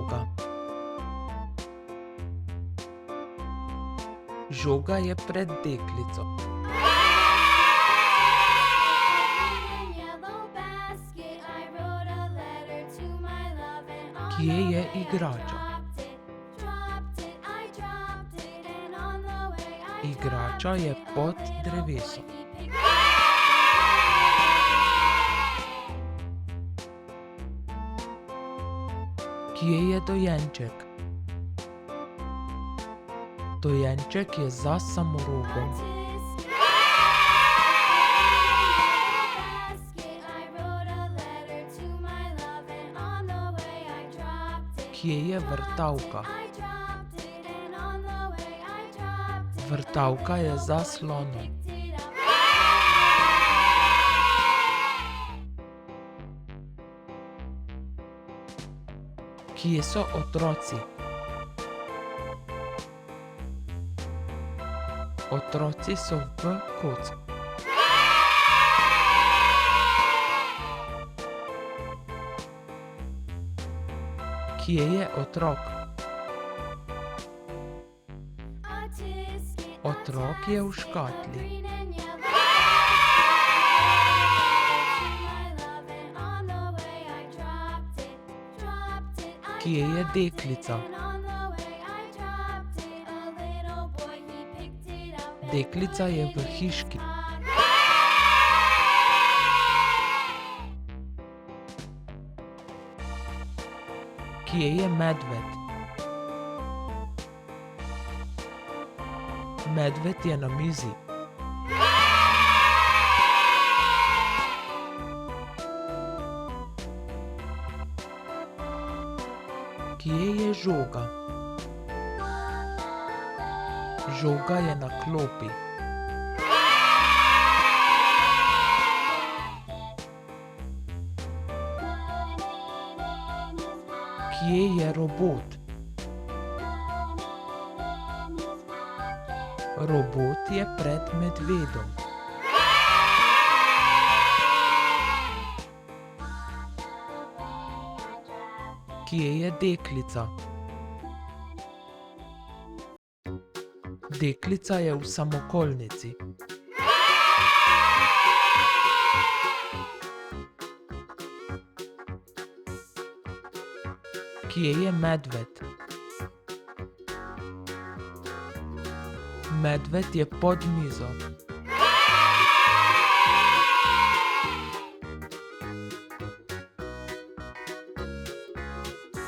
žoga? Žoga je pred deklico. Kje je igrača? Igrača je pod drevesom. Kje je dojenček? Dojenček je za samorogom. Kje je vrtavka? Vrtavka je za slonom. Kje so otroci? Otroci so v kocki. Kje je otrok? Otrok je v škatli. Kje je deklica? Deklica je v hiški. Kje je medved? Medved je na mizi. Kje je žoga? Žoga je na klopi. Kje je robot? Robot je pred medvedom. Kje je deklica? Deklica je v samokolnici. Kje je medved? Medved je pod mizo.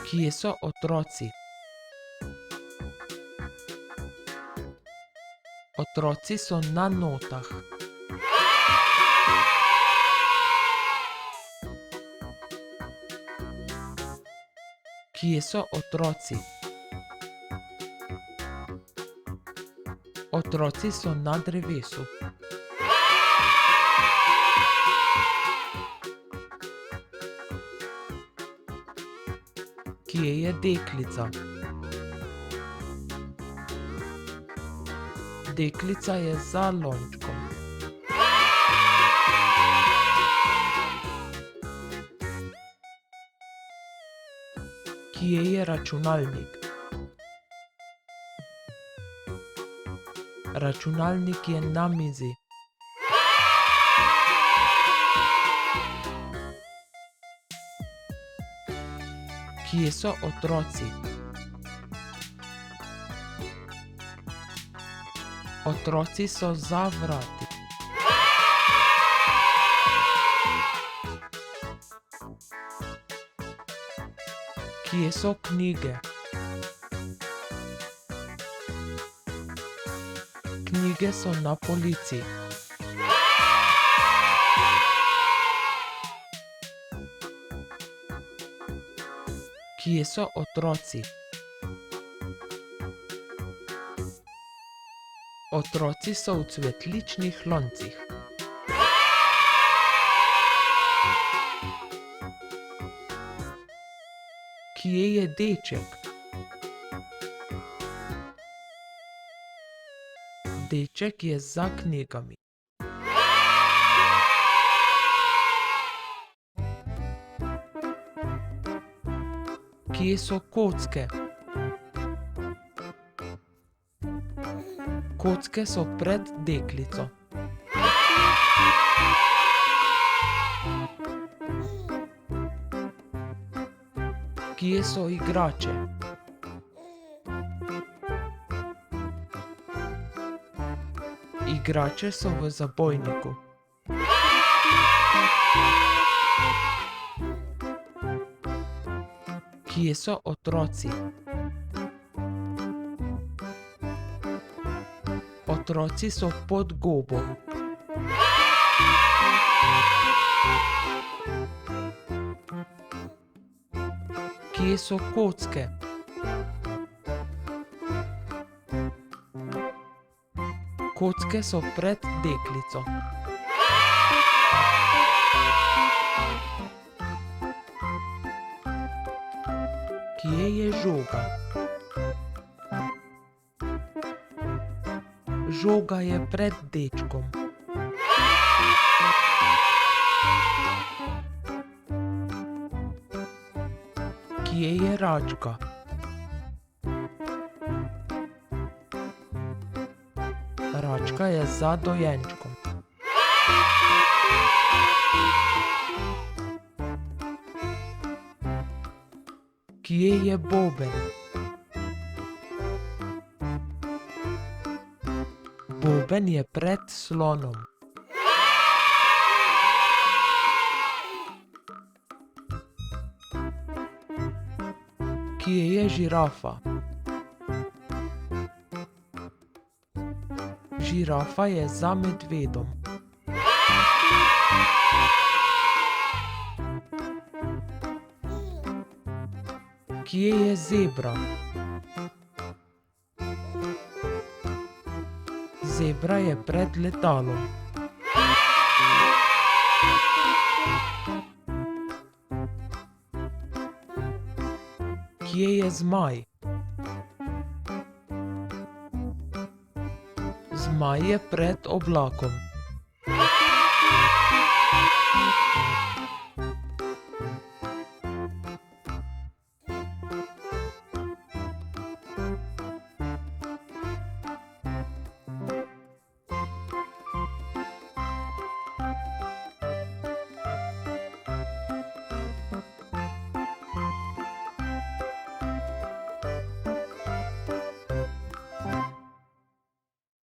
Kje so otroci? Otroci so na notah. Kje so otroci? Otroci so na drevesu. Kje je deklica? Deklica je za lončkom. Kje je računalnik? Računalnik je na mizi. Kje so otroci? Otroci so za vrati. Kje so knjige? Knjige so na polici. Kje so otroci? Otroci so v cvetličnih loncih. Kje je deček? Deček je za knjigami. Kje so kocke? Kocke so pred deklico. Kje so igrače? Igrače so v zabojniku. Kje so otroci? Otroci so pod gobo. Kje so kocke? Kocke so pred deklico. Kje je žoga? Žoga je pred dečkom. Kje je račka? Račka je za dojenčkom. Kje je boben? Boben je pred slonom. Kje je žirafa? Žirafa je za medvedom. Kje je zebra? Zebra je pred letalom. Kje je zmaj? Zmaj je pred oblakom.